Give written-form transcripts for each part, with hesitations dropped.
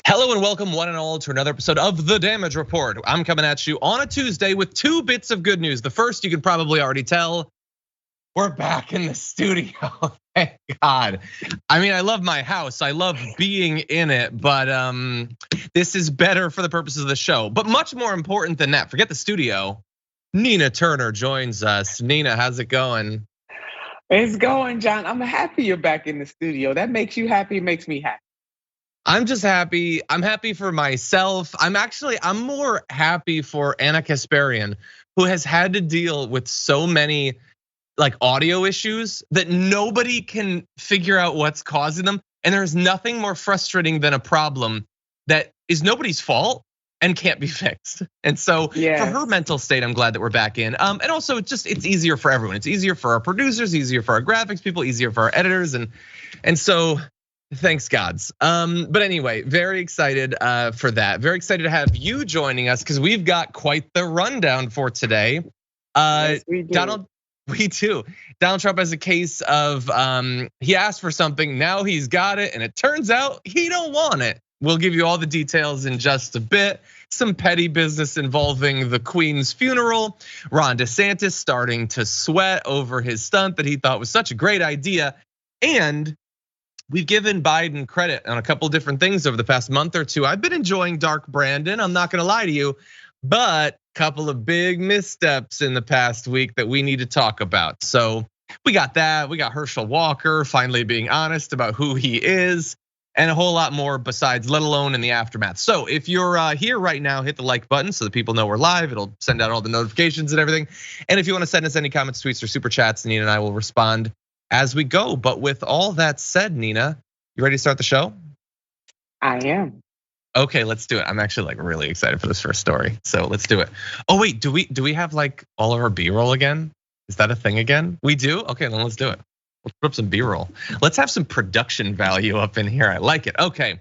Hello and welcome one and all to another episode of The Damage Report. I'm coming at you on a Tuesday with two bits of good news. The first, you can probably already tell, we're back in the studio, thank God. I mean, I love my house, I love being in it, but this is better for the purposes of the show. But much more important than that, forget the studio, Nina Turner joins us. Nina, how's it going? It's going, John. I'm happy you're back in the studio. That makes you happy, makes me happy. I'm just happy. I'm happy for myself. I'm more happy for Anna Kasparian, who has had to deal with so many like audio issues that nobody can figure out what's causing them. And there's nothing more frustrating than a problem that is nobody's fault and can't be fixed. And so for her mental state, I'm glad that we're back in. And also it's easier for everyone. It's easier for our producers, easier for our graphics people, easier for our editors. And so thanks gods. But anyway, very excited for that. Very excited to have you joining us because we've got quite the rundown for today. Yes, we do. We do. Donald Trump has a case of he asked for something, now he's got it, and it turns out he don't want it. We'll give you all the details in just a bit. Some petty business involving the Queen's funeral. Ron DeSantis starting to sweat over his stunt that he thought was such a great idea. And we've given Biden credit on a couple different things over the past month or two. I've been enjoying Dark Brandon, I'm not gonna lie to you, but a couple of big missteps in the past week that we need to talk about. So we got that, we got Herschel Walker finally being honest about who he is, and a whole lot more besides, let alone in the aftermath. So if you're here right now, hit the like button so that people know we're live. It'll send out all the notifications and everything. And if you wanna send us any comments, tweets, or super chats, Nina and I will respond as we go. But with all that said, Nina, you ready to start the show? I am. Okay, let's do it. I'm actually like really excited for this first story. So let's do it. Oh wait, do we have like all of our B-roll again? Is that a thing again? We do? Okay, then let's do it. Let's put up some B-roll. Let's have some production value up in here. I like it. Okay.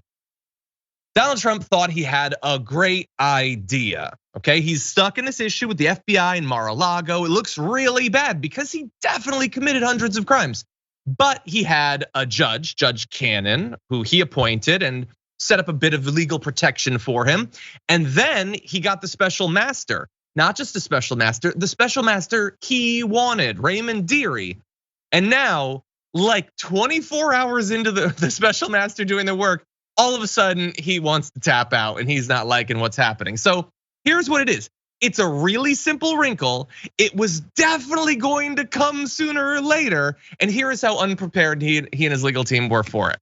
Donald Trump thought he had a great idea. Okay, he's stuck in this issue with the FBI in Mar-A-Lago. It looks really bad because he definitely committed hundreds of crimes. But he had a judge, Judge Cannon, who he appointed and set up a bit of legal protection for him. And then he got the special master, not just a special master, the special master he wanted, Raymond Dearie. And now, like 24 hours into the special master doing the work, all of a sudden he wants to tap out and he's not liking what's happening. So here's what it is. It's a really simple wrinkle. It was definitely going to come sooner or later. And here is how unprepared he and his legal team were for it.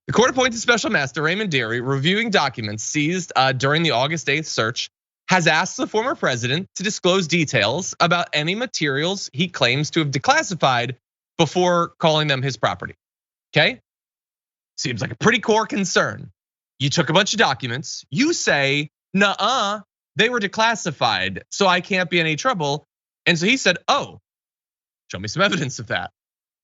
The court appointed special master Raymond Dearie, reviewing documents seized during the August 8th search, has asked the former president to disclose details about any materials he claims to have declassified before calling them his property. Okay? Seems like a pretty core concern. You took a bunch of documents, you say, nuh-uh, they were declassified, so I can't be in any trouble. And so he said, oh, show me some evidence of that.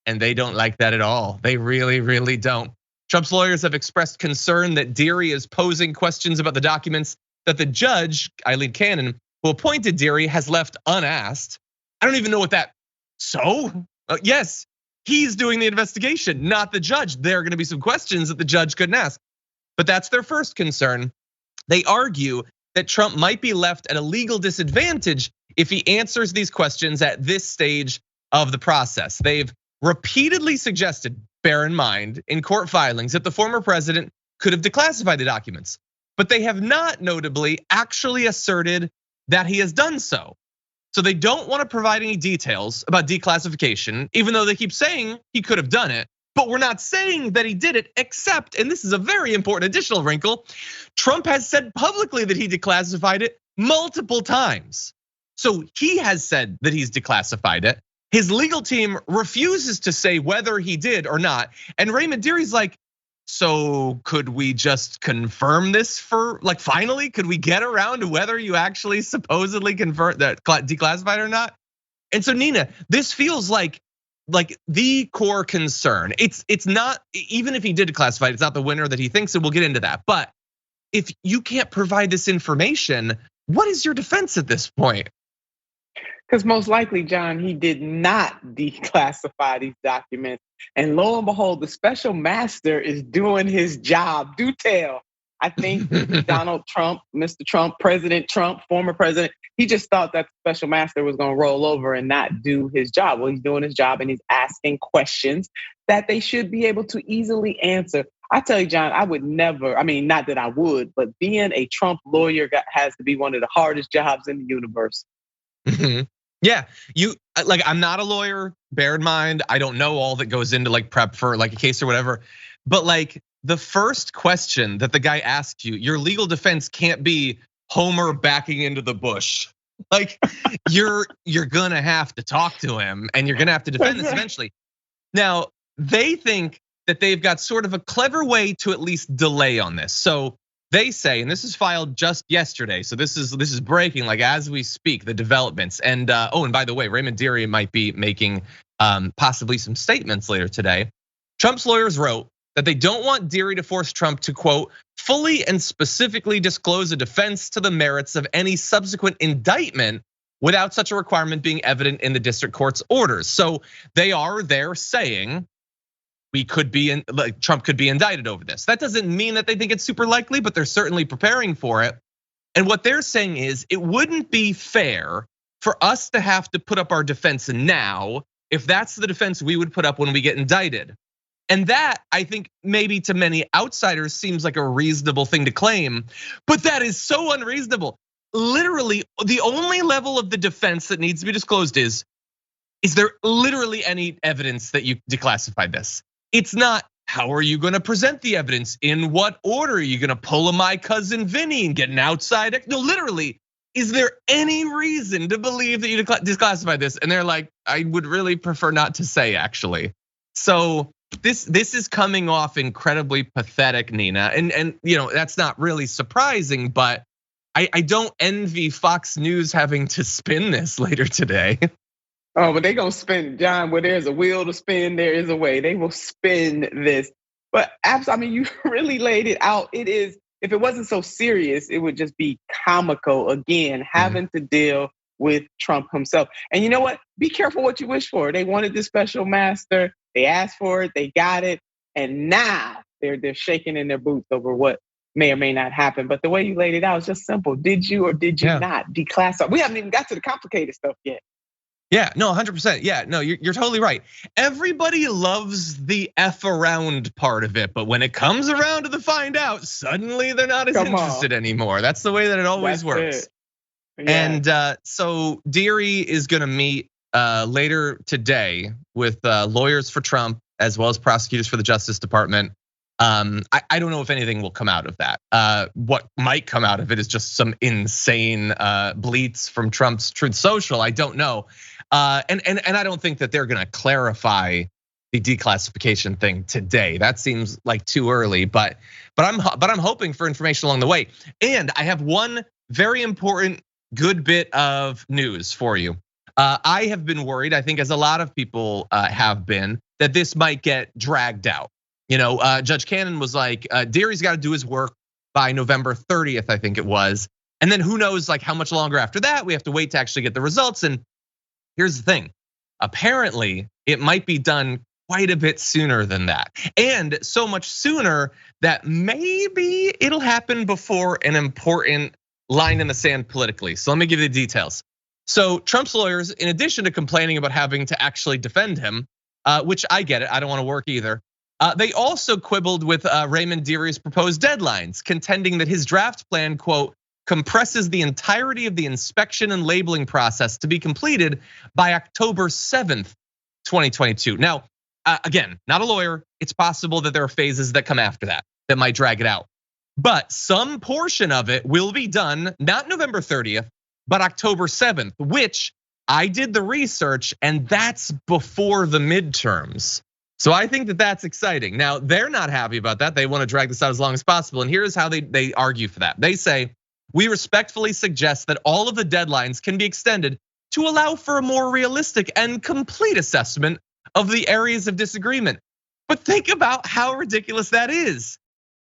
And they don't like that at all. They really, really don't. Trump's lawyers have expressed concern that Dearie is posing questions about the documents that the judge, Eileen Cannon, who appointed Dearie, has left unasked. I don't even know what that, so? Yes, he's doing the investigation, not the judge. There are gonna be some questions that the judge couldn't ask. But that's their first concern. They argue that Trump might be left at a legal disadvantage if he answers these questions at this stage of the process. They've repeatedly suggested, bear in mind, in court filings that the former president could have declassified the documents, but they have not notably actually asserted that he has done so. So they don't want to provide any details about declassification, even though they keep saying he could have done it. But we're not saying that he did it, except, and this is a very important additional wrinkle, Trump has said publicly that he declassified it multiple times. So he has said that he's declassified it. His legal team refuses to say whether he did or not. And Raymond Dearie's like, so could we just confirm this for, like, finally, could we get around to whether you actually supposedly confirmed that declassified or not? And so Nina, this feels like the core concern. It's not, even if he did declassify it, it's not the winner that he thinks, and we'll get into that. But if you can't provide this information, what is your defense at this point? Because most likely, John, he did not declassify these documents. And lo and behold, the special master is doing his job. Do tell. I think Donald Trump, Mr. Trump, President Trump, former president, he just thought that the special master was going to roll over and not do his job. Well, he's doing his job and he's asking questions that they should be able to easily answer. I tell you, John, I would never, I mean, not that I would, but being a Trump lawyer has to be one of the hardest jobs in the universe. Yeah, I'm not a lawyer, bear in mind, I don't know all that goes into like prep for like a case or whatever. But like the first question that the guy asks you, your legal defense can't be Homer backing into the bush. Like you're gonna have to talk to him and you're gonna have to defend this eventually. Now, they think that they've got sort of a clever way to at least delay on this. So they say, and this is filed just yesterday, so this is breaking like as we speak, the developments. And and by the way, Raymond Deary might be making possibly some statements later today. Trump's lawyers wrote that they don't want Deary to force Trump to, quote, fully and specifically disclose a defense to the merits of any subsequent indictment without such a requirement being evident in the district court's orders. So they're saying Trump could be indicted over this. That doesn't mean that they think it's super likely, but they're certainly preparing for it. And what they're saying is it wouldn't be fair for us to have to put up our defense now if that's the defense we would put up when we get indicted. And that, I think, maybe to many outsiders seems like a reasonable thing to claim, but that is so unreasonable. Literally, the only level of the defense that needs to be disclosed is there literally any evidence that you declassified this? It's not, how are you gonna present the evidence? In what order are you gonna pull a My Cousin Vinny and get an outside? No, literally, is there any reason to believe that you declassified this? And they're like, I would really prefer not to say, actually. So this is coming off incredibly pathetic, Nina. And that's not really surprising, but I don't envy Fox News having to spin this later today. Oh, but they gonna spin, John, where there's a wheel to spin, there is a way. They will spin this. But absolutely, I mean, you really laid it out. It is, if it wasn't so serious, it would just be comical again, having to deal with Trump himself. And you know what? Be careful what you wish for. They wanted this special master, they asked for it, they got it, and now they're shaking in their boots over what may or may not happen. But the way you laid it out is just simple. Did you or did you not declassify? We haven't even got to the complicated stuff yet. Yeah, no, 100%. Yeah, no, you're totally right. Everybody loves the F around part of it, but when it comes around to the find out, suddenly they're not as interested anymore. That's the way that it always works. Yeah. And so Deary is gonna meet later today with lawyers for Trump as well as prosecutors for the Justice Department. I don't know if anything will come out of that. What might come out of it is just some insane bleats from Trump's Truth Social. I don't know. And I don't think that they're gonna clarify the declassification thing today. That seems like too early, but I'm hoping for information along the way. And I have one very important good bit of news for you. I have been worried, I think as a lot of people have been, that this might get dragged out. Judge Cannon was like, Deary's got to do his work by November 30th, I think it was. And then who knows like how much longer after that, we have to wait to actually get the results. And here's the thing, apparently it might be done quite a bit sooner than that. And so much sooner that maybe it'll happen before an important line in the sand politically. So let me give you the details. So Trump's lawyers, in addition to complaining about having to actually defend him, which I get it, I don't want to work either. They also quibbled with Raymond Deary's proposed deadlines, contending that his draft plan, quote, compresses the entirety of the inspection and labeling process to be completed by October 7th, 2022. Now, again, not a lawyer. It's possible that there are phases that come after that might drag it out. But some portion of it will be done, not November 30th, but October 7th, which I did the research and that's before the midterms. So I think that that's exciting. Now, they're not happy about that. They want to drag this out as long as possible. And here's how they argue for that. They say, we respectfully suggest that all of the deadlines can be extended to allow for a more realistic and complete assessment of the areas of disagreement. But think about how ridiculous that is.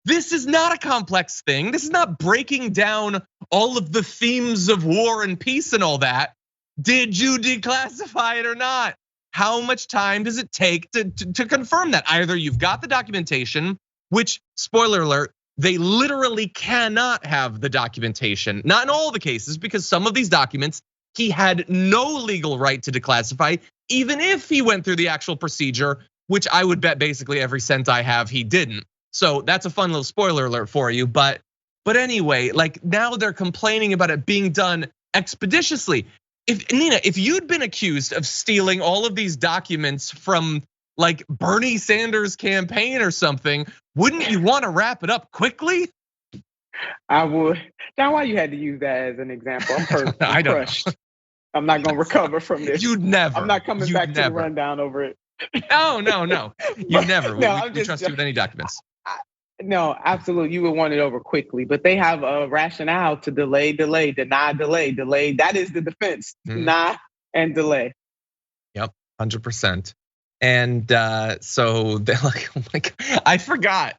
This is not a complex thing. This is not breaking down all of the themes of war and peace and all that. Did you declassify it or not? How much time does it take to confirm that? Either you've got the documentation, which, spoiler alert, they literally cannot have the documentation. Not in all the cases, because some of these documents he had no legal right to declassify, even if he went through the actual procedure, which I would bet basically every cent I have he didn't. So that's a fun little spoiler alert for you. But anyway, like now they're complaining about it being done expeditiously. Nina, if you'd been accused of stealing all of these documents from like Bernie Sanders' campaign or something, wouldn't you want to wrap it up quickly? I would. Now, why you had to use that as an example? I'm hurt. I'm crushed. I'm not gonna recover from this. You'd never. I'm not coming back to the rundown over it. No. You never. We trust you with any documents. No, absolutely. You would want it over quickly, but they have a rationale to delay, deny, delay. That is the defense. Deny and delay. Yep, 100%. And so they're like, I forgot.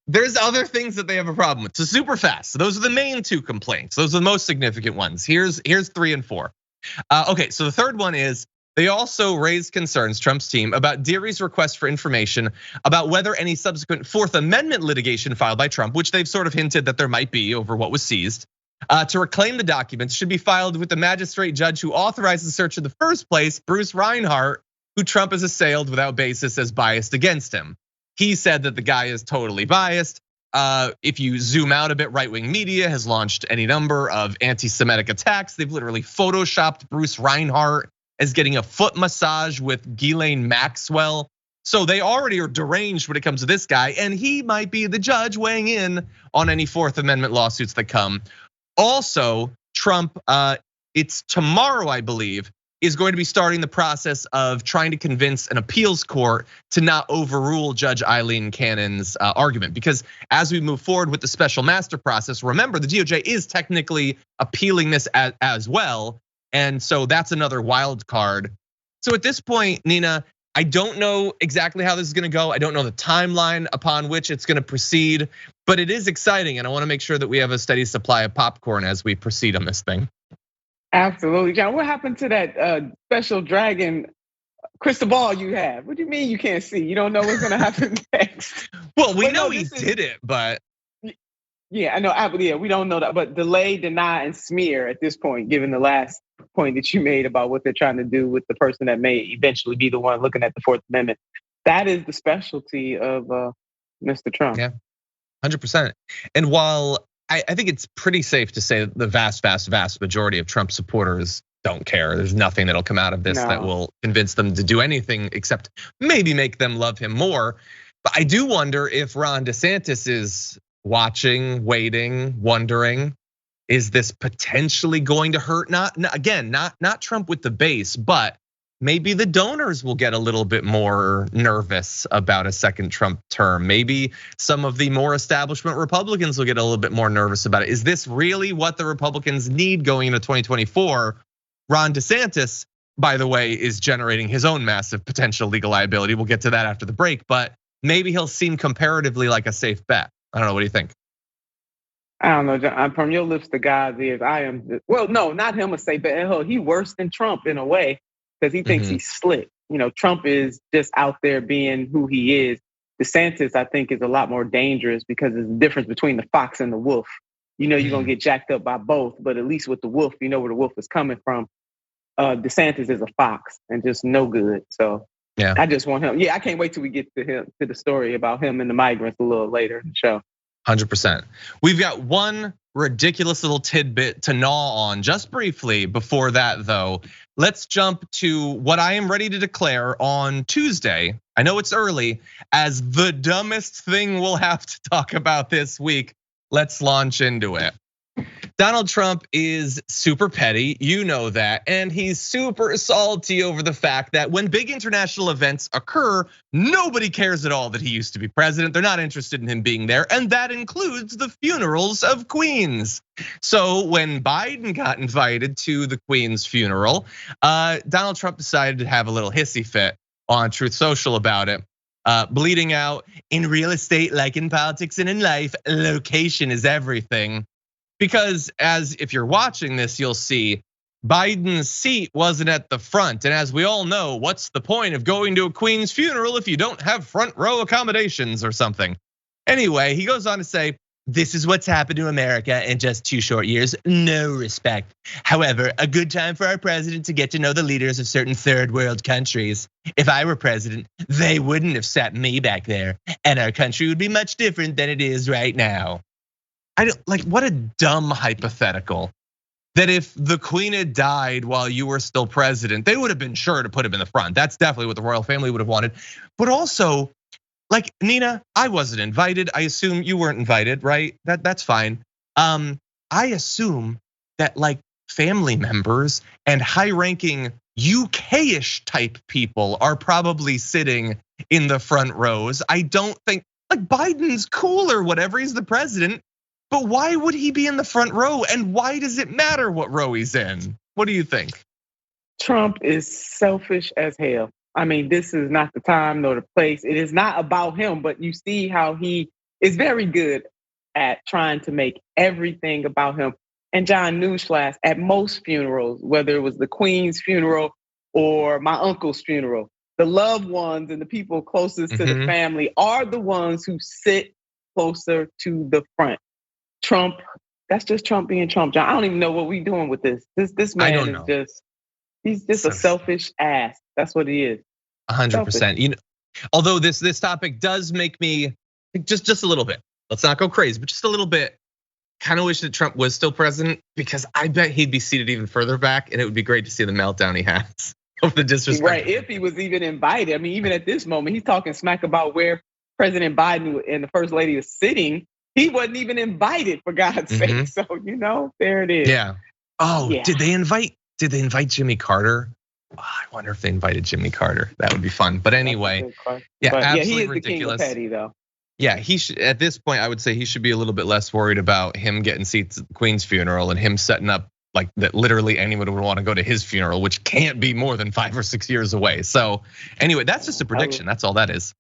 There's other things that they have a problem with. So super fast. So those are the main two complaints. Those are the most significant ones. Here's 3 and 4. Okay, so the third one is they also raised concerns, Trump's team, about Deary's request for information about whether any subsequent Fourth Amendment litigation filed by Trump, which they've sort of hinted that there might be over what was seized, to reclaim the documents should be filed with the magistrate judge who authorized the search in the first place, Bruce Reinhart, who Trump has assailed without basis as biased against him. He said that the guy is totally biased. If you zoom out a bit, right-wing media has launched any number of anti-Semitic attacks. They've literally photoshopped Bruce Reinhart as getting a foot massage with Ghislaine Maxwell. So they already are deranged when it comes to this guy, and he might be the judge weighing in on any Fourth Amendment lawsuits that come. Also, Trump, it's tomorrow, I believe, is going to be starting the process of trying to convince an appeals court to not overrule Judge Eileen Cannon's argument. Because as we move forward with the special master process, remember the DOJ is technically appealing this as well. And so that's another wild card. So at this point, Nina, I don't know exactly how this is gonna go. I don't know the timeline upon which it's gonna proceed, but it is exciting. And I wanna make sure that we have a steady supply of popcorn as we proceed on this thing. Absolutely, John. What happened to that special dragon crystal ball you have? What do you mean you can't see? You don't know what's gonna happen next? Well, we know he did it, but. Yeah, I know. Yeah, we don't know that, but delay, deny, and smear at this point, given the last point that you made about what they're trying to do with the person that may eventually be the one looking at the Fourth Amendment. That is the specialty of Mr. Trump. Yeah, 100%. And while I think it's pretty safe to say that the vast majority of Trump supporters don't care. There's nothing that'll come out of this that will convince them to do anything except maybe make them love him more. But I do wonder if Ron DeSantis is watching, waiting, wondering, is this potentially going to hurt? Not Trump with the base, but maybe the donors will get a little bit more nervous about a second Trump term. Maybe some of the more establishment Republicans will get a little bit more nervous about it. Is this really what the Republicans need going into 2024? Ron DeSantis, by the way, is generating his own massive potential legal liability. We'll get to that after the break, but maybe he'll seem comparatively like a safe bet. I don't know, what do you think? I don't know, John. From your lips to God's ears, I am. Well, no, not him a safe bet. He worse than Trump in a way because he thinks he's slick. You know, Trump is just out there being who he is. DeSantis, I think, is a lot more dangerous because there's a difference between the fox and the wolf. You know, you're gonna get jacked up by both, but at least with the wolf, you know where the wolf is coming from. DeSantis is a fox and just no good. So yeah, I just want him. Yeah, I can't wait till we get to the story about him and the migrants a little later in the show. 100%. We've got one ridiculous little tidbit to gnaw on just briefly. Before that, though, let's jump to what I am ready to declare on Tuesday. I know it's early, as the dumbest thing we'll have to talk about this week. Let's launch into it. Donald Trump is super petty, you know that, and he's super salty over the fact that when big international events occur, nobody cares at all that he used to be president. They're not interested in him being there, and that includes the funerals of queens. So when Biden got invited to the Queen's funeral, Donald Trump decided to have a little hissy fit on Truth Social about it. Bleeding out, in real estate, like in politics and in life, location is everything. Because as if you're watching this, you'll see Biden's seat wasn't at the front. And as we all know, what's the point of going to a queen's funeral if you don't have front row accommodations or something? Anyway, he goes on to say, this is what's happened to America in just 2 short years. No respect. However, a good time for our president to get to know the leaders of certain third world countries. If I were president, they wouldn't have sat me back there, and our country would be much different than it is right now. I don't like, what a dumb hypothetical. That if the queen had died while you were still president, they would have been sure to put him in the front. That's definitely what the royal family would have wanted. But also, like, Nina, I wasn't invited. I assume you weren't invited, right? That's fine. I assume that like family members and high-ranking UK-ish type people are probably sitting in the front rows. I don't think, like, Biden's cool or whatever, he's the president. But why would he be in the front row? And why does it matter what row he's in? What do you think? Trump is selfish as hell. I mean, this is not the time nor the place. It is not about him, but you see how he is very good at trying to make everything about him. And John, newsflash, at most funerals, whether it was the Queen's funeral or my uncle's funeral, the loved ones and the people closest to the family are the ones who sit closer to the front. Trump, that's just Trump being Trump, John. I don't even know what we're doing with this. This man is he's just a selfish ass. That's what he is. 100%. You know, although this topic does make me just a little bit. Let's not go crazy, but just a little bit. Kind of wish that Trump was still president, because I bet he'd be seated even further back, and it would be great to see the meltdown he has of the disrespect. Right, if he was even invited. I mean, even at this moment, he's talking smack about where President Biden and the First Lady is sitting. He wasn't even invited, for God's sake. So, there it is. Yeah. Oh, yeah. Did they invite Jimmy Carter? Oh, I wonder if they invited Jimmy Carter. That would be fun. But anyway, absolutely he is ridiculous. The king of petty, though. Yeah, he should, at this point, I would say he should be a little bit less worried about him getting seats at the Queen's funeral and him setting up like that. Literally anyone would want to go to his funeral, which can't be more than 5 or 6 years away. So anyway, that's just a prediction. That's all that is.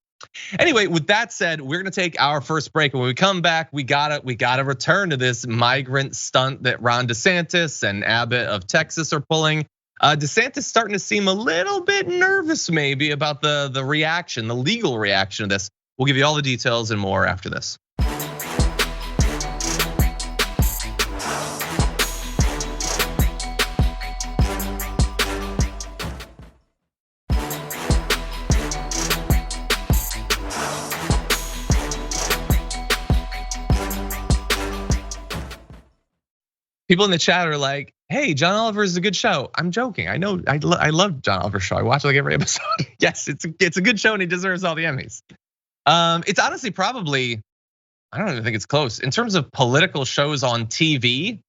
Anyway, with that said, we're gonna take our first break. And when we come back, we gotta return to this migrant stunt that Ron DeSantis and Abbott of Texas are pulling. DeSantis starting to seem a little bit nervous, maybe, about the reaction, the legal reaction to this. We'll give you all the details and more after this. People in the chat are like, hey, John Oliver is a good show. I'm joking. I know, I love John Oliver's show. I watch like every episode. Yes, it's a good show and he deserves all the Emmys. It's honestly probably, I don't even think it's close. In terms of political shows on TV,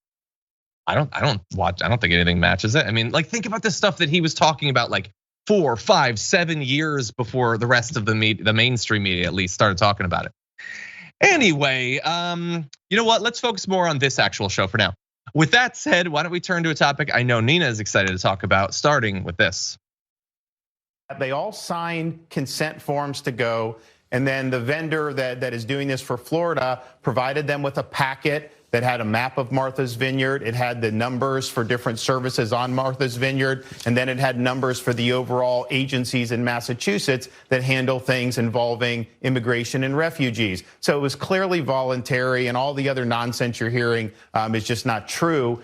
I don't think anything matches it. I mean, like, think about the stuff that he was talking about like 4, 5, 7 years before the rest of the mainstream media at least started talking about it. Anyway, you know what? Let's focus more on this actual show for now. With that said, why don't we turn to a topic I know Nina is excited to talk about, starting with this. They all signed consent forms to go, and then the vendor that is doing this for Florida provided them with a packet that had a map of Martha's Vineyard. It had the numbers for different services on Martha's Vineyard, and then it had numbers for the overall agencies in Massachusetts that handle things involving immigration and refugees. So it was clearly voluntary, and all the other nonsense you're hearing is just not true.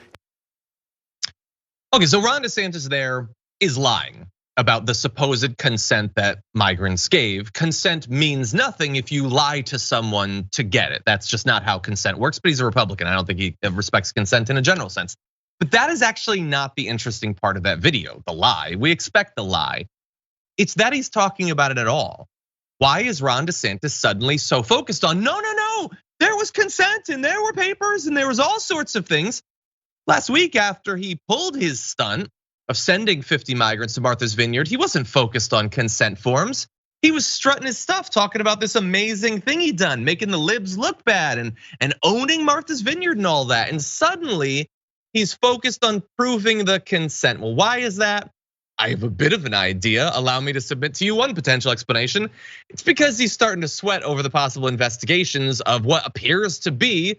Okay, so Ron DeSantis there is lying about the supposed consent that migrants gave. Consent means nothing if you lie to someone to get it. That's just not how consent works, but he's a Republican. I don't think he respects consent in a general sense. But that is actually not the interesting part of that video, the lie. We expect the lie. It's that he's talking about it at all. Why is Ron DeSantis suddenly so focused on, no, there was consent and there were papers and there was all sorts of things. Last week after he pulled his stunt of sending 50 migrants to Martha's Vineyard, he wasn't focused on consent forms. He was strutting his stuff, talking about this amazing thing he'd done, making the libs look bad and owning Martha's Vineyard and all that. And suddenly he's focused on proving the consent. Well, why is that? I have a bit of an idea. Allow me to submit to you one potential explanation. It's because he's starting to sweat over the possible investigations of what appears to be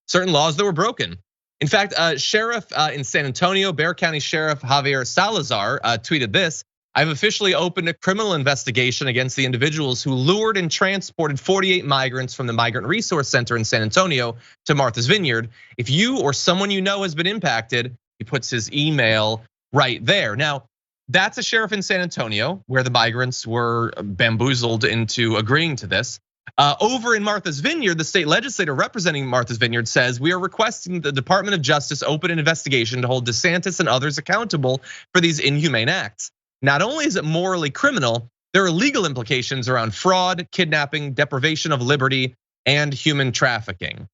certain laws that were broken. In fact, Sheriff in San Antonio, Bexar County Sheriff Javier Salazar tweeted this. I've officially opened a criminal investigation against the individuals who lured and transported 48 migrants from the Migrant Resource Center in San Antonio to Martha's Vineyard. If you or someone you know has been impacted, he puts his email right there. Now, that's a sheriff in San Antonio where the migrants were bamboozled into agreeing to this. Over in Martha's Vineyard, the state legislator representing Martha's Vineyard says, we are requesting the Department of Justice open an investigation to hold DeSantis and others accountable for these inhumane acts. Not only is it morally criminal, there are legal implications around fraud, kidnapping, deprivation of liberty, and human trafficking.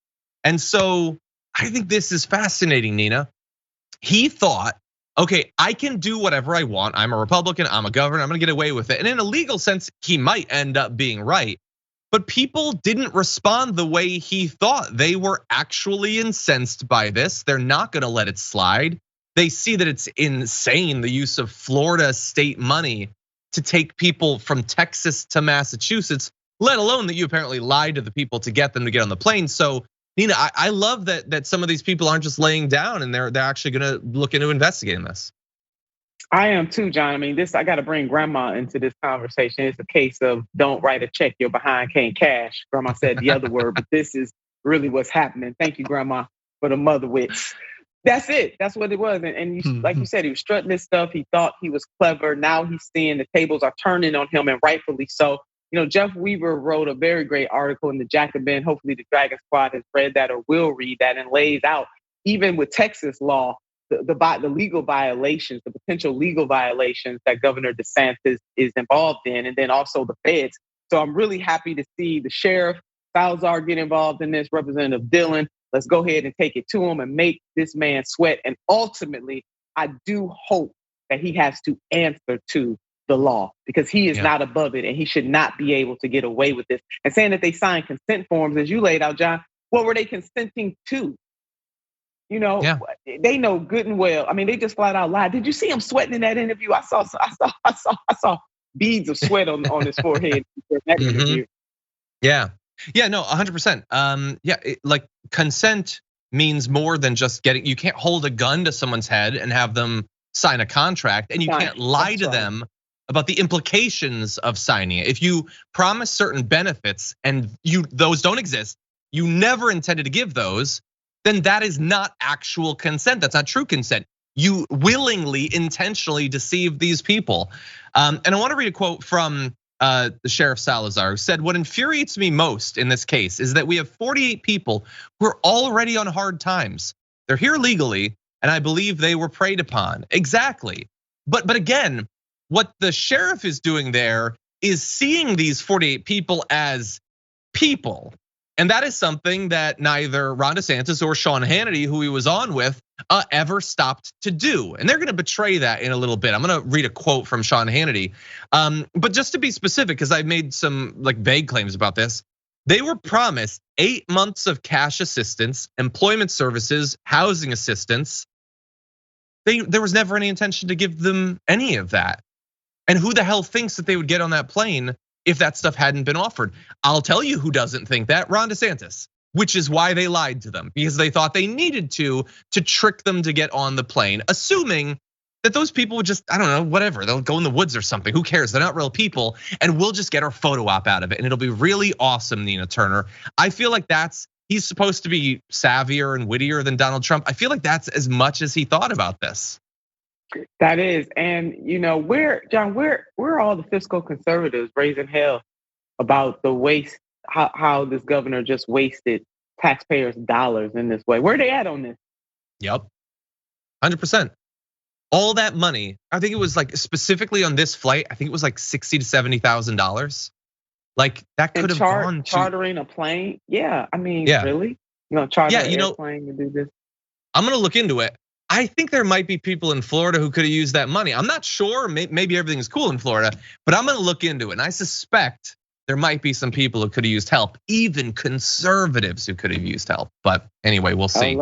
And so I think this is fascinating, Nina. He thought, okay, I can do whatever I want. I'm a Republican, I'm a governor, I'm gonna get away with it. And in a legal sense, he might end up being right. But people didn't respond the way he thought. They were actually incensed by this. They're not gonna let it slide. They see that it's insane, the use of Florida state money to take people from Texas to Massachusetts, let alone that you apparently lied to the people to get them to get on the plane. So Nina, I love that some of these people aren't just laying down and they're actually gonna look into investigating this. I am too, John. I mean, I got to bring grandma into this conversation. It's a case of don't write a check you're behind can't cash. Grandma said the other word, but this is really what's happening. Thank you, grandma, for the mother wits. That's it. That's what it was. And you, like you said, he was strutting this stuff. He thought he was clever. Now he's seeing the tables are turning on him, and rightfully so. You know, Jeff Weaver wrote a very great article in the Jacobin. Hopefully the Dragon Squad has read that or will read that, and lays out, even with Texas law, the legal violations, the potential legal violations that Governor DeSantis is involved in, and then also the feds. So I'm really happy to see the sheriff, Salazar, get involved in this, Representative Dillon. Let's go ahead and take it to him and make this man sweat. And ultimately, I do hope that he has to answer to the law, because he is not above it and he should not be able to get away with this. And saying that they signed consent forms, as you laid out, John, what were they consenting to? You know, they know good and well. I mean, they just flat out lied. Did you see him sweating in that interview? I saw beads of sweat on his forehead in that interview. Yeah, no, 100%. Like consent means more than just getting. You can't hold a gun to someone's head and have them sign a contract, and you can't lie to them about the implications of signing it. If you promise certain benefits and those don't exist, you never intended to give those, then that is not actual consent. That's not true consent. You willingly, intentionally deceive these people. And I want to read a quote from the Sheriff Salazar, who said, "What infuriates me most in this case is that we have 48 people who are already on hard times. They're here legally, and I believe they were preyed upon." Exactly. But again, what the sheriff is doing there is seeing these 48 people as people. And that is something that neither Ron DeSantis or Sean Hannity, who he was on with, ever stopped to do. And they're gonna betray that in a little bit. I'm gonna read a quote from Sean Hannity. But just to be specific, because I've made some like vague claims about this, they were promised 8 months of cash assistance, employment services, housing assistance. There was never any intention to give them any of that. And who the hell thinks that they would get on that plane if that stuff hadn't been offered? I'll tell you who doesn't think that, Ron DeSantis, which is why they lied to them, because they thought they needed to trick them to get on the plane, assuming that those people would just, I don't know, whatever, they'll go in the woods or something, who cares, they're not real people, and we'll just get our photo op out of it, and it'll be really awesome, Nina Turner. I feel like he's supposed to be savvier and wittier than Donald Trump. I feel like that's as much as he thought about this. That is, and you know, where are all the fiscal conservatives raising hell about the waste, how this governor just wasted taxpayers' dollars in this way? Where are they at on this? Yep, 100%. All that money, I think it was like specifically on this flight, I think it was like $60,000 to $70,000. Like that could have gone to chartering a plane. Yeah, I mean, really? You know, charter an airplane to do this? I'm gonna look into it. I think there might be people in Florida who could have used that money. I'm not sure, maybe everything's cool in Florida, but I'm gonna look into it. And I suspect there might be some people who could have used help, even conservatives who could have used help. But anyway, we'll see.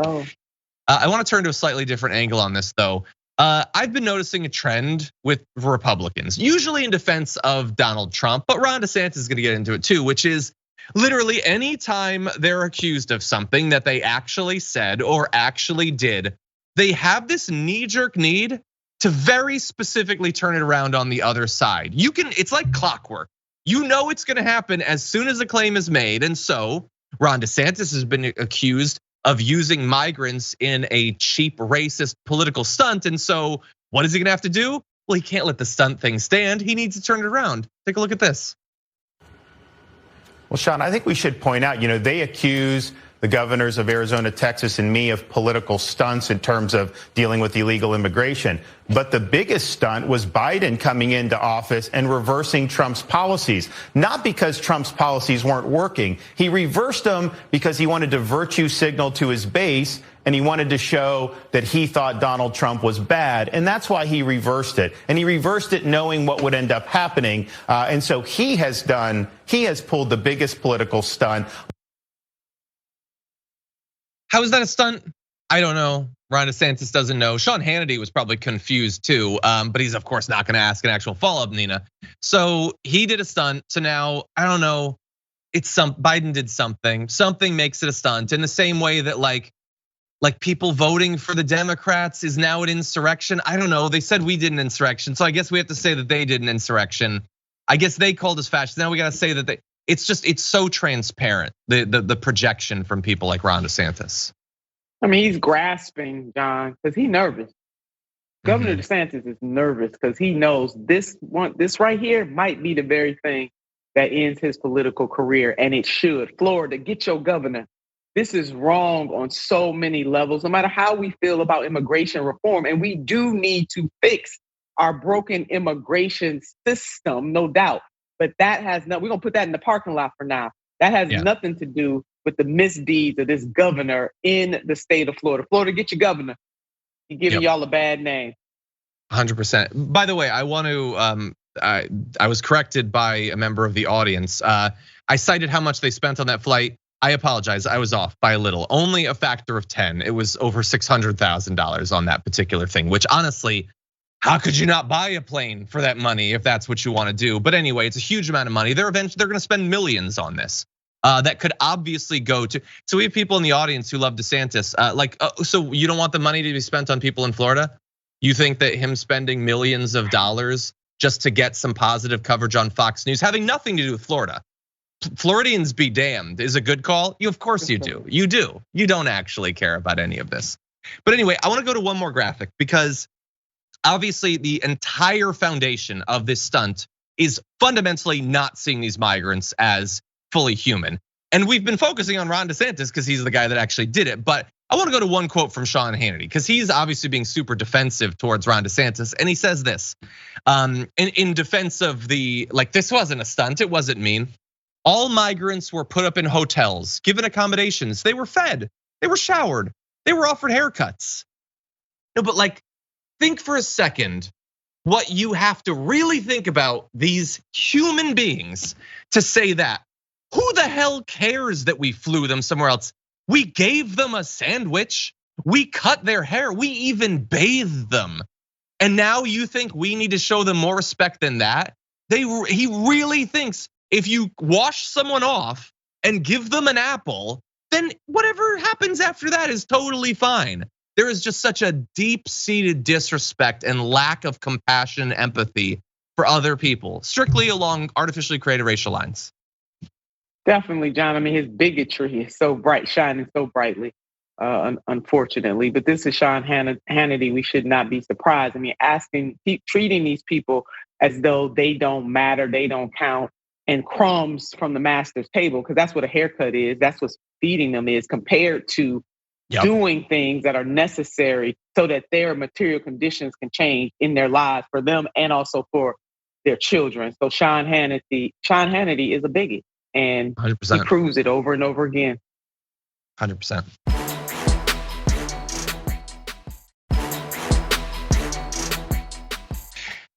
I wanna turn to a slightly different angle on this though. I've been noticing a trend with Republicans, usually in defense of Donald Trump, but Ron DeSantis is gonna get into it too, which is literally anytime they're accused of something that they actually said or actually did, they have this knee-jerk need to very specifically turn it around on the other side. It's like clockwork. You know it's gonna happen as soon as a claim is made. And so Ron DeSantis has been accused of using migrants in a cheap racist political stunt. And so what is he gonna have to do? Well, he can't let the stunt thing stand. He needs to turn it around. Take a look at this. Well, Sean, I think we should point out, they accuse the governors of Arizona, Texas, and me of political stunts in terms of dealing with illegal immigration. But the biggest stunt was Biden coming into office and reversing Trump's policies, not because Trump's policies weren't working. He reversed them because he wanted to virtue signal to his base, and he wanted to show that he thought Donald Trump was bad. And that's why he reversed it. And he reversed it knowing what would end up happening. And so he has pulled the biggest political stunt. How is that a stunt? I don't know. Ron DeSantis doesn't know. Sean Hannity was probably confused too, but he's of course not gonna ask an actual follow-up, Nina. So he did a stunt, so now, I don't know, Biden did something. Something makes it a stunt in the same way that like people voting for the Democrats is now an insurrection. I don't know, they said we did an insurrection, so I guess we have to say that they did an insurrection. I guess they called us fascists, now we gotta say that it's so transparent, the projection from people like Ron DeSantis. I mean, he's grasping, John, because he's nervous. Governor DeSantis is nervous because he knows this right here might be the very thing that ends his political career, and it should. Florida, get your governor. This is wrong on so many levels, no matter how we feel about immigration reform. And we do need to fix our broken immigration system, no doubt. But that has we're gonna put that in the parking lot for now. That has nothing to do with the misdeeds of this governor in the state of Florida. Florida, get your governor. He's giving y'all a bad name. 100%. By the way, I want to, I was corrected by a member of the audience. I cited how much they spent on that flight. I apologize, I was off by a little, only a factor of 10. It was over $600,000 on that particular thing, which honestly, how could you not buy a plane for that money if that's what you want to do? But anyway, it's a huge amount of money. They're going to spend millions on this. That could obviously go to. So we have people in the audience who love DeSantis. So you don't want the money to be spent on people in Florida? You think that him spending millions of dollars just to get some positive coverage on Fox News, having nothing to do with Florida, Floridians be damned, is a good call? Of course you do. You do. You don't actually care about any of this. But anyway, I want to go to one more graphic because obviously the entire foundation of this stunt is fundamentally not seeing these migrants as fully human. And we've been focusing on Ron DeSantis because he's the guy that actually did it. But I want to go to one quote from Sean Hannity because he's obviously being super defensive towards Ron DeSantis. And he says this in defense of this wasn't a stunt, it wasn't mean. All migrants were put up in hotels, given accommodations. They were fed, they were showered, they were offered haircuts. No, but think for a second what you have to really think about these human beings to say that. Who the hell cares that we flew them somewhere else? We gave them a sandwich, we cut their hair, we even bathed them. And now you think we need to show them more respect than that? He really thinks if you wash someone off and give them an apple, then whatever happens after that is totally fine. There is just such a deep-seated disrespect and lack of compassion and empathy for other people, strictly along artificially created racial lines. Definitely, John. I mean, his bigotry is so bright, shining so brightly, unfortunately. But this is Sean Hannity. We should not be surprised. I mean, treating these people as though they don't matter, they don't count, and crumbs from the master's table, because that's what a haircut is. That's what feeding them is, compared to doing things that are necessary so that their material conditions can change in their lives for them and also for their children. So Sean Hannity is a bigot, and 100%. He proves it over and over again. 100%.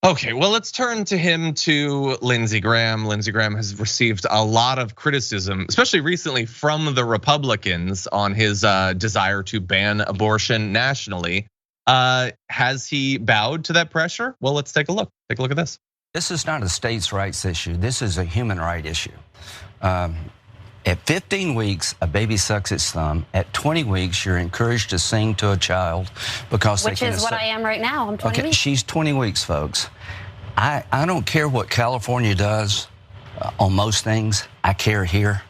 Okay, well, let's turn to Lindsey Graham. Lindsey Graham has received a lot of criticism, especially recently from the Republicans on his desire to ban abortion nationally. Has he bowed to that pressure? Well, let's take a look. Take a look at this. This is not a states' rights issue. This is a human rights issue. At 15 weeks, a baby sucks its thumb. At 20 weeks, you're encouraged to sing to a child because which is what I am right now. I'm 20 weeks. She's 20 weeks, folks. I don't care what California does on most things. I care here.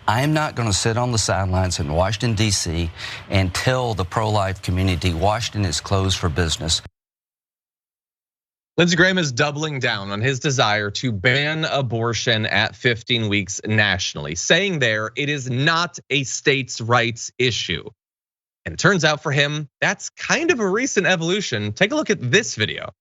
I am not going to sit on the sidelines in Washington, D.C. and tell the pro-life community Washington is closed for business. Lindsey Graham is doubling down on his desire to ban abortion at 15 weeks nationally, saying there it is not a states' rights issue. And it turns out for him, that's kind of a recent evolution. Take a look at this video.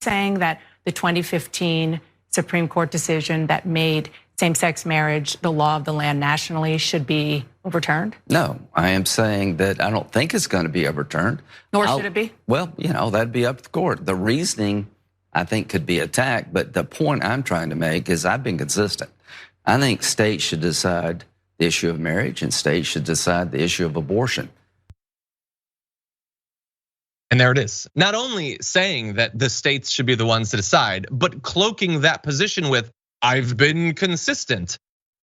Saying that the 2015 Supreme Court decision that made same-sex marriage the law of the land nationally should be overturned? No, I am saying that I don't think it's going to be overturned. Nor should it be? Well, that'd be up to the court. The reasoning, I think, could be attacked, but the point I'm trying to make is I've been consistent. I think states should decide the issue of marriage and states should decide the issue of abortion. And there it is. Not only saying that the states should be the ones to decide, but cloaking that position with, I've been consistent.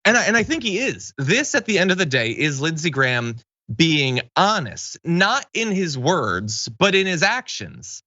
And I think he is. This, at the end of the day, is Lindsey Graham being honest, not in his words, but in his actions.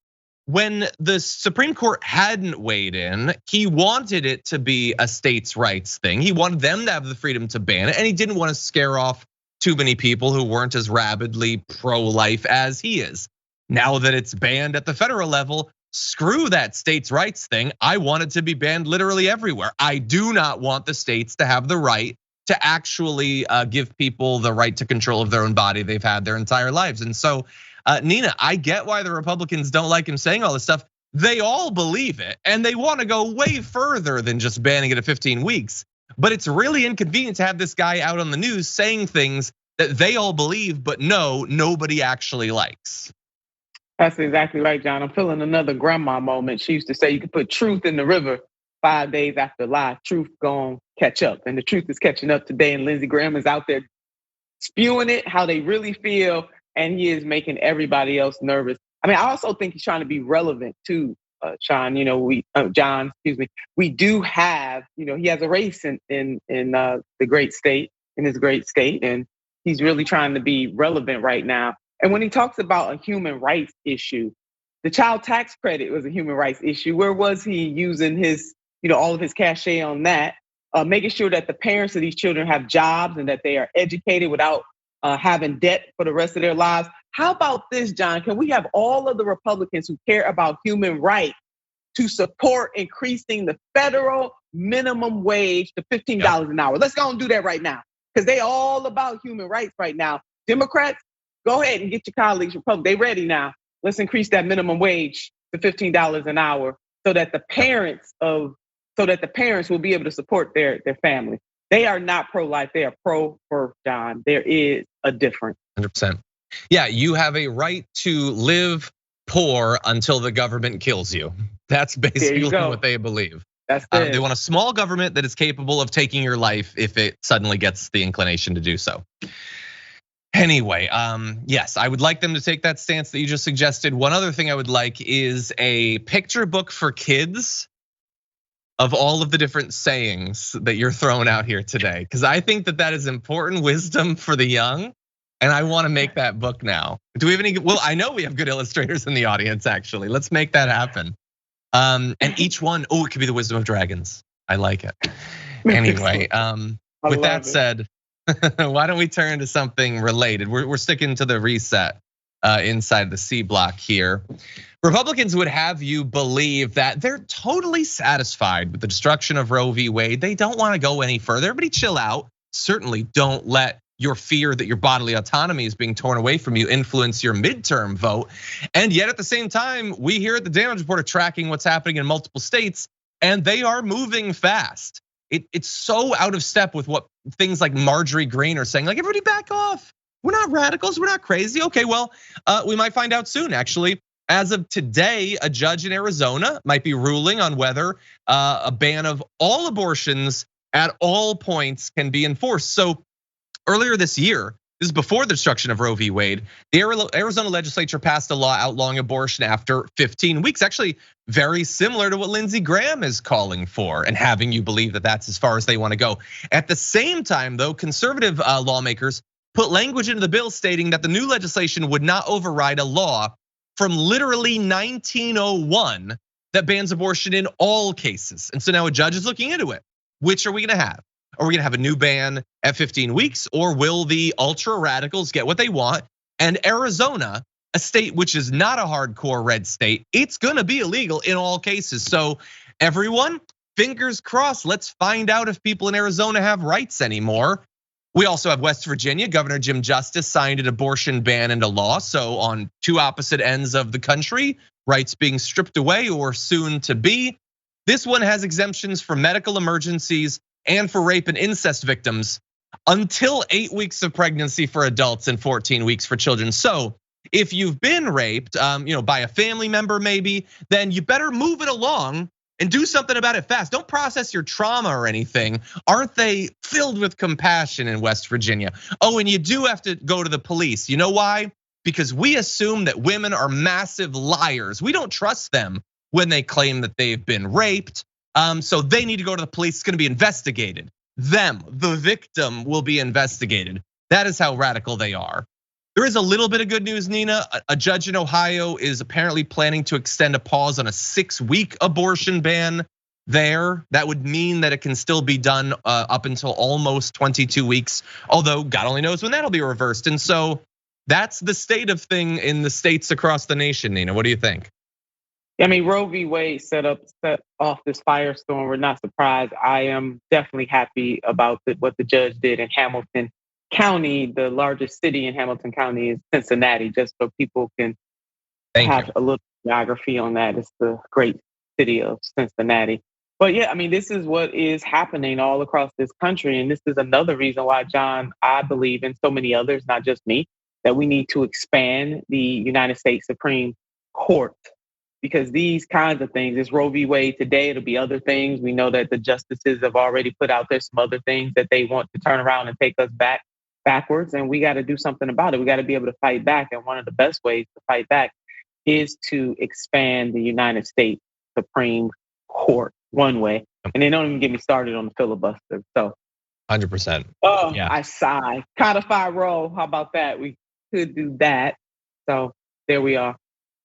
When the Supreme Court hadn't weighed in, he wanted it to be a states' rights thing. He wanted them to have the freedom to ban it, and he didn't want to scare off too many people who weren't as rabidly pro-life as he is. Now that it's banned at the federal level, screw that states' rights thing. I want it to be banned literally everywhere. I do not want the states to have the right to actually give people the right to control of their own body they've had their entire lives. And so, Nina, I get why the Republicans don't like him saying all this stuff. They all believe it, and they want to go way further than just banning it at 15 weeks. But it's really inconvenient to have this guy out on the news saying things that they all believe, but no, nobody actually likes. That's exactly right, John. I'm feeling another grandma moment. She used to say you could put truth in the river 5 days after lie. Truth gonna catch up. And the truth is catching up today. And Lindsey Graham is out there spewing it, how they really feel. And he is making everybody else nervous. I mean, I also think he's trying to be relevant too, Sean. John, excuse me. We do have, he has a race in the great state, in his great state. And he's really trying to be relevant right now. And when he talks about a human rights issue, the child tax credit was a human rights issue. Where was he using his, all of his cachet on that? Making sure that the parents of these children have jobs and that they are educated without having debt for the rest of their lives. How about this, John? Can we have all of the Republicans who care about human rights to support increasing the federal minimum wage to $15 an hour? Let's go and do that right now, because they all about human rights right now. Democrats, go ahead and get your colleagues, Republicans, they ready now. Let's increase that minimum wage to $15 an hour so that the parents will be able to support their family. They are not pro-life, they are pro-birth, John. There is a difference. 100%. Yeah, you have a right to live poor until the government kills you. That's basically what they believe. That's it. They want a small government that is capable of taking your life if it suddenly gets the inclination to do so. Anyway, yes, I would like them to take that stance that you just suggested. One other thing I would like is a picture book for kids of all of the different sayings that you're throwing out here today, because I think that is important wisdom for the young, and I want to make that book now. Do we have any? Well, I know we have good illustrators in the audience, actually. Let's make that happen. And each one, it could be the wisdom of dragons. I like it. Anyway, with that said, why don't we turn to something related? We're sticking to the reset inside the C block here. Republicans would have you believe that they're totally satisfied with the destruction of Roe v. Wade. They don't want to go any further. Everybody chill out. Certainly don't let your fear that your bodily autonomy is being torn away from you influence your midterm vote. And yet at the same time, we here at the Damage Report are tracking what's happening in multiple states, and they are moving fast. It's so out of step with what things like Marjorie Greene are saying, like, everybody back off. We're not radicals, we're not crazy. Okay, well, we might find out soon, actually. As of today, a judge in Arizona might be ruling on whether a ban of all abortions at all points can be enforced. So earlier this year, This is before the destruction of Roe v. Wade. The Arizona legislature passed a law outlawing abortion after 15 weeks. Actually, very similar to what Lindsey Graham is calling for and having you believe that that's as far as they want to go. At the same time, though, conservative lawmakers put language into the bill stating that the new legislation would not override a law from literally 1901 that bans abortion in all cases. And so now a judge is looking into it. Which are we gonna have? Are we gonna have a new ban at 15 weeks, or will the ultra radicals get what they want? And Arizona, a state which is not a hardcore red state, it's gonna be illegal in all cases. So everyone, fingers crossed, let's find out if people in Arizona have rights anymore. We also have West Virginia. Governor Jim Justice signed an abortion ban into law. So on two opposite ends of the country, rights being stripped away or soon to be. This one has exemptions for medical emergencies and for rape and incest victims until 8 weeks of pregnancy for adults and 14 weeks for children. So if you've been raped, by a family member maybe, then you better move it along and do something about it fast. Don't process your trauma or anything. Aren't they filled with compassion in West Virginia? Oh, and you do have to go to the police. You know why? Because we assume that women are massive liars. We don't trust them when they claim that they've been raped. So they need to go to the police. It's gonna be investigated. Them, the victim, will be investigated. That is how radical they are. There is a little bit of good news, Nina. A judge in Ohio is apparently planning to extend a pause on a 6-week abortion ban there. That would mean that it can still be done up until almost 22 weeks. Although God only knows when that'll be reversed. And so that's the state of thing in the states across the nation, Nina. What do you think? I mean, Roe v. Wade set off this firestorm. We're not surprised. I am definitely happy about what the judge did in Hamilton County. The largest city in Hamilton County is Cincinnati, just so people can have a little geography on that. It's the great city of Cincinnati. But yeah, I mean, this is what is happening all across this country. And this is another reason why, John, I believe, and so many others, not just me, that we need to expand the United States Supreme Court. Because these kinds of things, it's Roe v. Wade today, it'll be other things. We know that the justices have already put out there some other things that they want to turn around and take us backwards. And we got to do something about it. We got to be able to fight back. And one of the best ways to fight back is to expand the United States Supreme Court one way. And they don't even get me started on the filibuster. So 100%. Oh, yeah. I sigh. Codify Roe. How about that? We could do that. So there we are.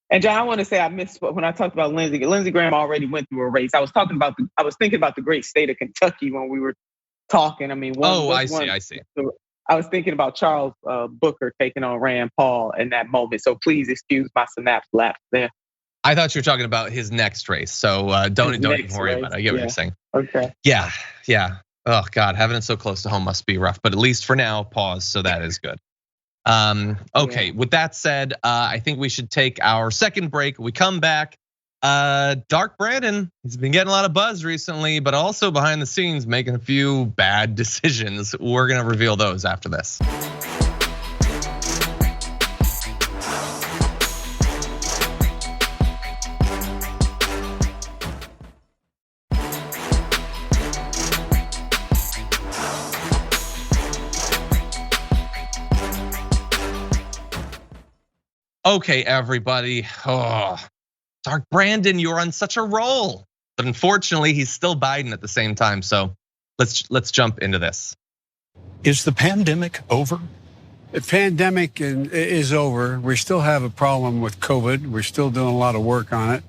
And John, I want to say I missed when I talked about Lindsey. Lindsey Graham already went through a race. I was thinking about the great state of Kentucky when we were talking. I mean, I see. I was thinking about Charles Booker taking on Rand Paul in that moment. So please excuse my synapse lapse there. I thought you were talking about his next race. So don't even worry about it. I get what you're saying. Okay. Yeah. Oh God, having it so close to home must be rough. But at least for now, pause. So that is good. Okay, with that said, I think we should take our second break. We come back. Dark Brandon, he's been getting a lot of buzz recently, but also behind the scenes making a few bad decisions. We're gonna reveal those after this. Okay, everybody. Oh, Dark Brandon, you're on such a roll. But unfortunately, he's still Biden at the same time. So let's jump into this. Is the pandemic over? The pandemic is over. We still have a problem with COVID. We're still doing a lot of work on it.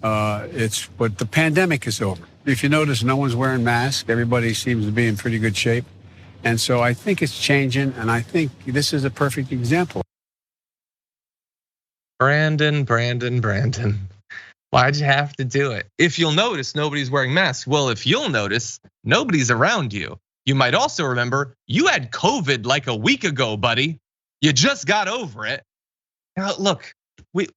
But the pandemic is over. If you notice, no one's wearing masks. Everybody seems to be in pretty good shape. And so I think it's changing. And I think this is a perfect example. Brandon. Why'd you have to do it? If you'll notice, nobody's wearing masks. Well, if you'll notice, nobody's around you. You might also remember you had COVID like a week ago, buddy. You just got over it. Now, look, the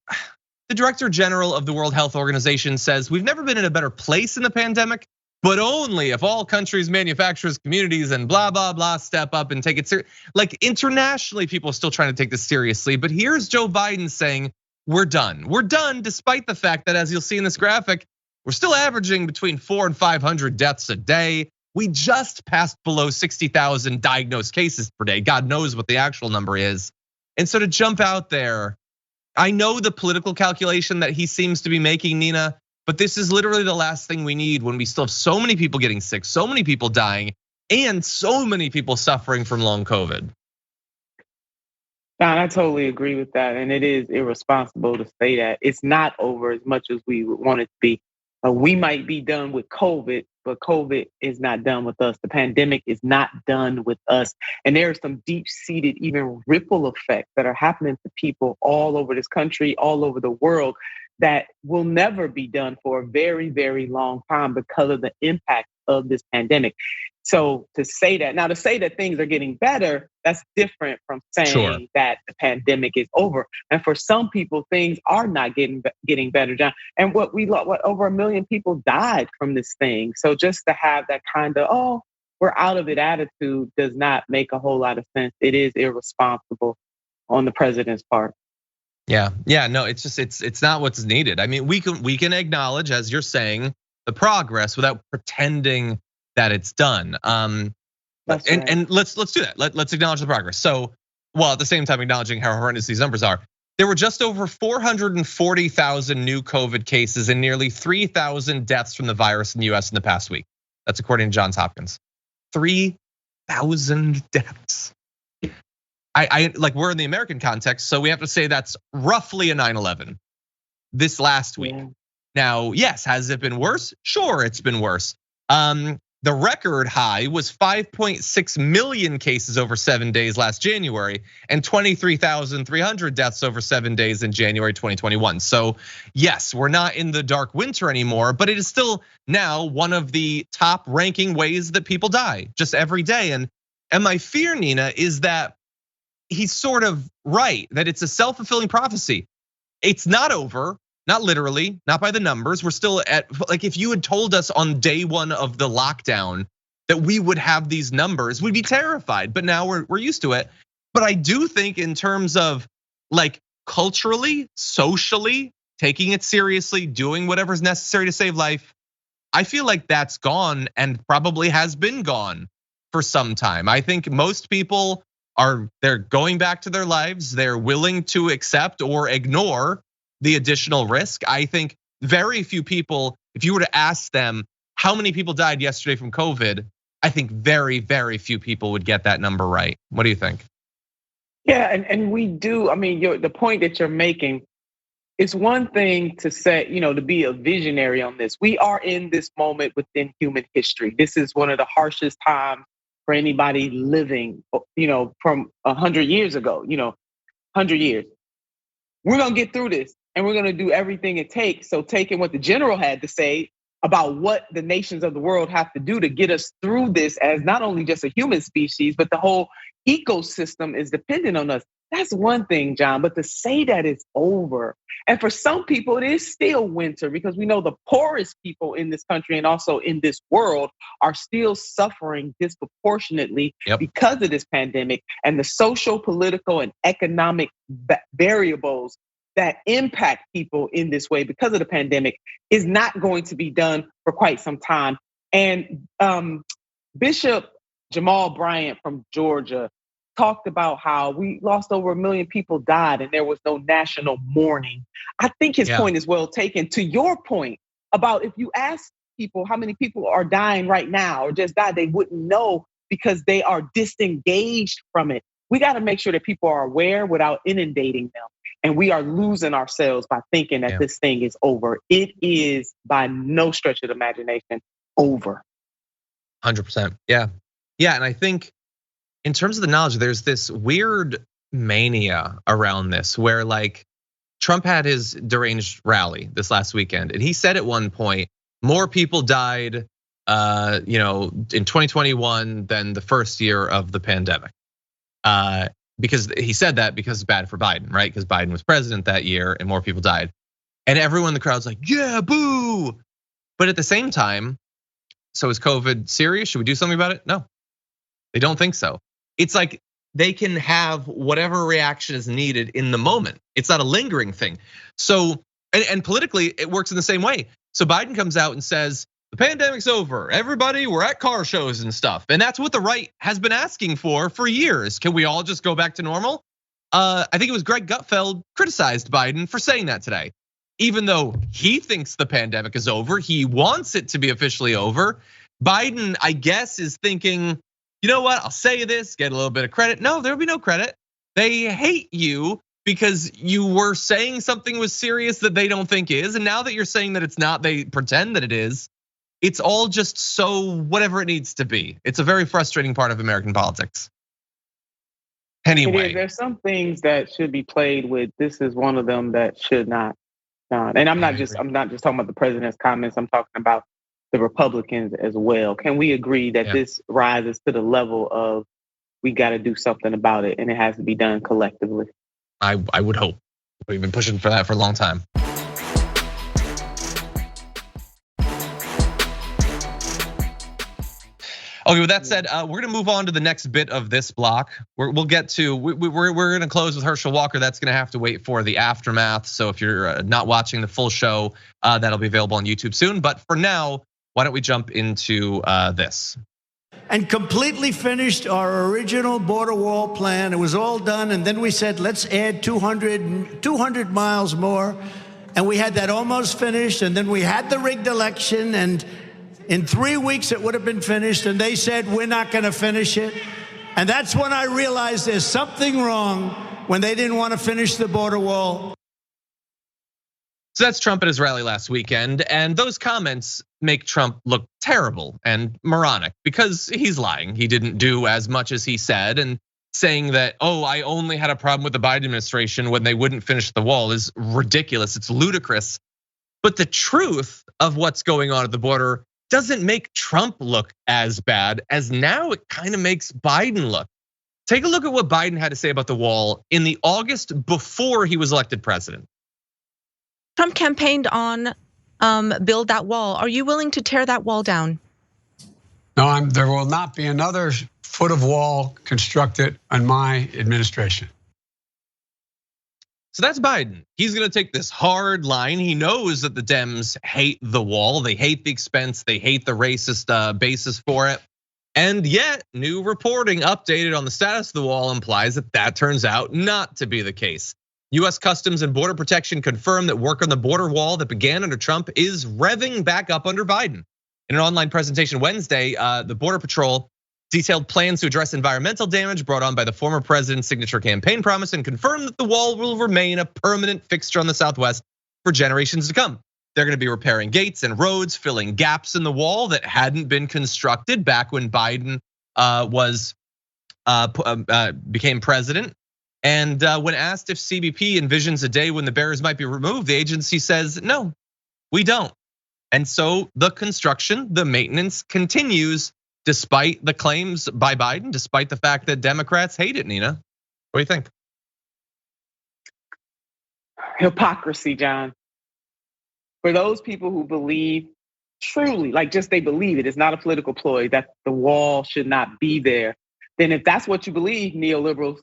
Director General of the World Health Organization says we've never been in a better place in the pandemic, but only if all countries, manufacturers, communities, and blah, blah, blah step up and take it seriously. Like internationally, people are still trying to take this seriously, but here's Joe Biden saying, we're done. We're done, despite the fact that, as you'll see in this graphic, we're still averaging between 400 and 500 deaths a day. We just passed below 60,000 diagnosed cases per day. God knows what the actual number is. And so to jump out there, I know the political calculation that he seems to be making, Nina, but this is literally the last thing we need when we still have so many people getting sick, so many people dying, and so many people suffering from long COVID. Don, I totally agree with that. And it is irresponsible to say that it's not over as much as we would want it to be. We might be done with COVID, but COVID is not done with us. The pandemic is not done with us. And there are some deep-seated, even ripple effects that are happening to people all over this country, all over the world, that will never be done for a very, very long time because of the impact of this pandemic. So to say that things are getting better, that's different from saying that the pandemic is over. And for some people, things are not getting better, John. And what over 1 million people died from this thing. So just to have that kind of, oh, we're out of it attitude does not make a whole lot of sense. It is irresponsible on the president's part. Yeah, no, it's not what's needed. I mean, we can acknowledge, as you're saying, the progress without pretending that it's done. And let's do that. Let's acknowledge the progress. So, while at the same time acknowledging how horrendous these numbers are, there were just over 440,000 new COVID cases and nearly 3,000 deaths from the virus in the US in the past week. That's according to Johns Hopkins. 3,000 deaths. I like, we're in the American context, so we have to say that's roughly a 9/11 this last week. Yeah. Now, yes, has it been worse? Sure, it's been worse. The record high was 5.6 million cases over 7 days last January and 23,300 deaths over 7 days in January 2021. So yes, we're not in the dark winter anymore, but it is still now one of the top ranking ways that people die just every day. And my fear, Nina, is that he's sort of right, that it's a self-fulfilling prophecy. It's not over. Not literally, not by the numbers. We're still at, like, if you had told us on day one of the lockdown that we would have these numbers, we'd be terrified. But now we're used to it. But I do think in terms of like culturally, socially, taking it seriously, doing whatever's necessary to save life, I feel like that's gone and probably has been gone for some time. I think most people they're going back to their lives. They're willing to accept or ignore the additional risk. I think very few people, if you were to ask them how many people died yesterday from COVID, I think very, very few people would get that number right. What do you think? Yeah, and we do. I mean, the point that you're making, it's one thing to say, to be a visionary on this. We are in this moment within human history. This is one of the harshest times for anybody living, from 100 years ago, 100 years. We're gonna get through this. And we're gonna do everything it takes. So taking what the general had to say about what the nations of the world have to do to get us through this as not only just a human species, but the whole ecosystem is dependent on us. That's one thing, John, but to say that it's over. And for some people, it is still winter because we know the poorest people in this country and also in this world are still suffering disproportionately because of this pandemic and the social, political, and economic variables that impact people in this way because of the pandemic is not going to be done for quite some time. And Bishop Jamal Bryant from Georgia talked about how we lost over 1 million people died and there was no national mourning. I think his point is well taken. To your point about if you ask people how many people are dying right now or just died, they wouldn't know because they are disengaged from it. We got to make sure that people are aware without inundating them. And we are losing ourselves by thinking that this thing is over. It is by no stretch of the imagination over. 100%. Yeah. And I think in terms of the knowledge, there's this weird mania around this where like Trump had his deranged rally this last weekend. And he said at one point, more people died, in 2021 than the first year of the pandemic. Because he said that because it's bad for Biden, right? Because Biden was president that year and more people died. And everyone in the crowd's like, yeah, boo. But at the same time, so is COVID serious? Should we do something about it? No, they don't think so. It's like they can have whatever reaction is needed in the moment. It's not a lingering thing. So, and politically, it works in the same way. So Biden comes out and says, the pandemic's over. Everybody, we're at car shows and stuff. And that's what the right has been asking for years. Can we all just go back to normal? I think it was Greg Gutfeld criticized Biden for saying that today. Even though he thinks the pandemic is over, he wants it to be officially over. Biden, I guess, is thinking, you know what, I'll say this, get a little bit of credit. No, there'll be no credit. They hate you because you were saying something was serious that they don't think is. And now that you're saying that it's not, they pretend that it is. It's all just so whatever it needs to be. It's a very frustrating part of American politics. Anyway. There's some things that should be played with. This is one of them that should not. And I'm not just talking about the president's comments. I'm talking about the Republicans as well. Can we agree that this rises to the level of we got to do something about it, and it has to be done collectively? I would hope. We've been pushing for that for a long time. Okay, with that said, we're gonna move on to the next bit of this block. We're gonna close with Herschel Walker. That's gonna have to wait for the aftermath. So if you're not watching the full show, that'll be available on YouTube soon. But for now, why don't we jump into this? And completely finished our original border wall plan. It was all done, and then we said, let's add 200 miles more. And we had that almost finished, and then we had the rigged election, and in 3 weeks, it would have been finished, and they said, we're not gonna finish it. And that's when I realized there's something wrong when they didn't want to finish the border wall. So that's Trump at his rally last weekend, and those comments make Trump look terrible and moronic because he's lying. He didn't do as much as he said, and saying that, oh, I only had a problem with the Biden administration when they wouldn't finish the wall is ridiculous, it's ludicrous. But the truth of what's going on at the border doesn't make Trump look as bad as now it kind of makes Biden look. Take a look at what Biden had to say about the wall in the August before he was elected president. Trump campaigned on build that wall. Are you willing to tear that wall down? No, there will not be another foot of wall constructed on my administration. So that's Biden. He's gonna take this hard line. He knows that the Dems hate the wall. They hate the expense. They hate the racist basis for it. And yet, new reporting updated on the status of the wall implies that that turns out not to be the case. US Customs and Border Protection confirmed that work on the border wall that began under Trump is revving back up under Biden. In an online presentation Wednesday, the Border Patrol detailed plans to address environmental damage brought on by the former president's signature campaign promise and confirmed that the wall will remain a permanent fixture on the Southwest for generations to come. They're gonna be repairing gates and roads, filling gaps in the wall that hadn't been constructed back when Biden became president. And when asked if CBP envisions a day when the barriers might be removed, the agency says, no, we don't. And so the construction, the maintenance continues despite the claims by Biden, despite the fact that Democrats hate it, Nina. What do you think? Hypocrisy, John. For those people who believe truly, like just they believe it's not a political ploy, that the wall should not be there, then if that's what you believe, neoliberals,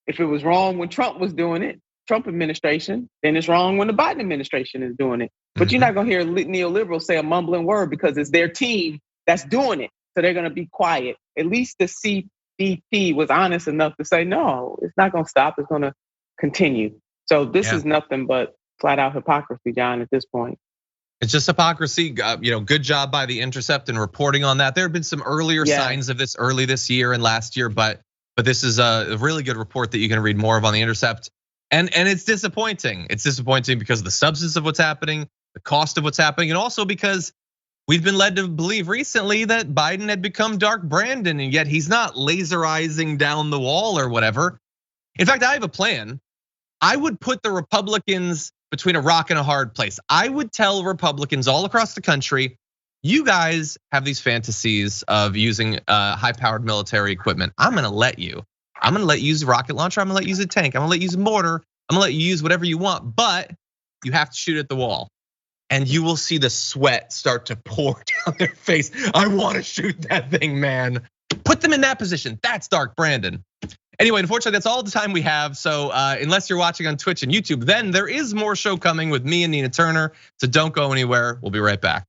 if it was wrong when Trump was doing it, Trump administration, then it's wrong when the Biden administration is doing it. But you're not gonna hear neoliberals say a mumbling word because it's their team that's doing it. So they're gonna be quiet. At least the CBP was honest enough to say, no, it's not gonna stop, it's gonna continue. So this is nothing but flat out hypocrisy, John, at this point. It's just hypocrisy. Good job by The Intercept in reporting on that. There have been some earlier signs of this early this year and last year, but this is a really good report that you can read more of on The Intercept. And it's disappointing. It's disappointing because of the substance of what's happening, the cost of what's happening, and also because we've been led to believe recently that Biden had become Dark Brandon, and yet he's not laserizing down the wall or whatever. In fact, I have a plan. I would put the Republicans between a rock and a hard place. I would tell Republicans all across the country, you guys have these fantasies of using high-powered military equipment. I'm gonna let you. I'm gonna let you use a rocket launcher. I'm gonna let you use a tank. I'm gonna let you use a mortar. I'm gonna let you use whatever you want, but you have to shoot at the wall. And you will see the sweat start to pour down their face. I wanna shoot that thing, man. Put them in that position. That's Dark Brandon. Anyway, unfortunately, that's all the time we have. So unless you're watching on Twitch and YouTube, then there is more show coming with me and Nina Turner. So don't go anywhere. We'll be right back.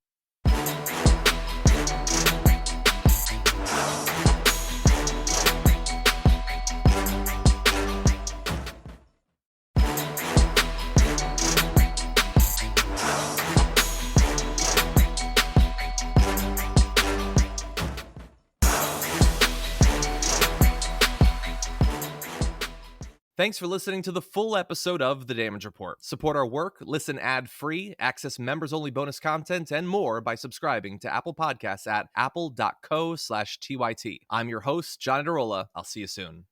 Thanks for listening to the full episode of The Damage Report. Support our work, listen ad-free, access members-only bonus content, and more by subscribing to Apple Podcasts at apple.co/TYT. I'm your host, John Adarola. I'll see you soon.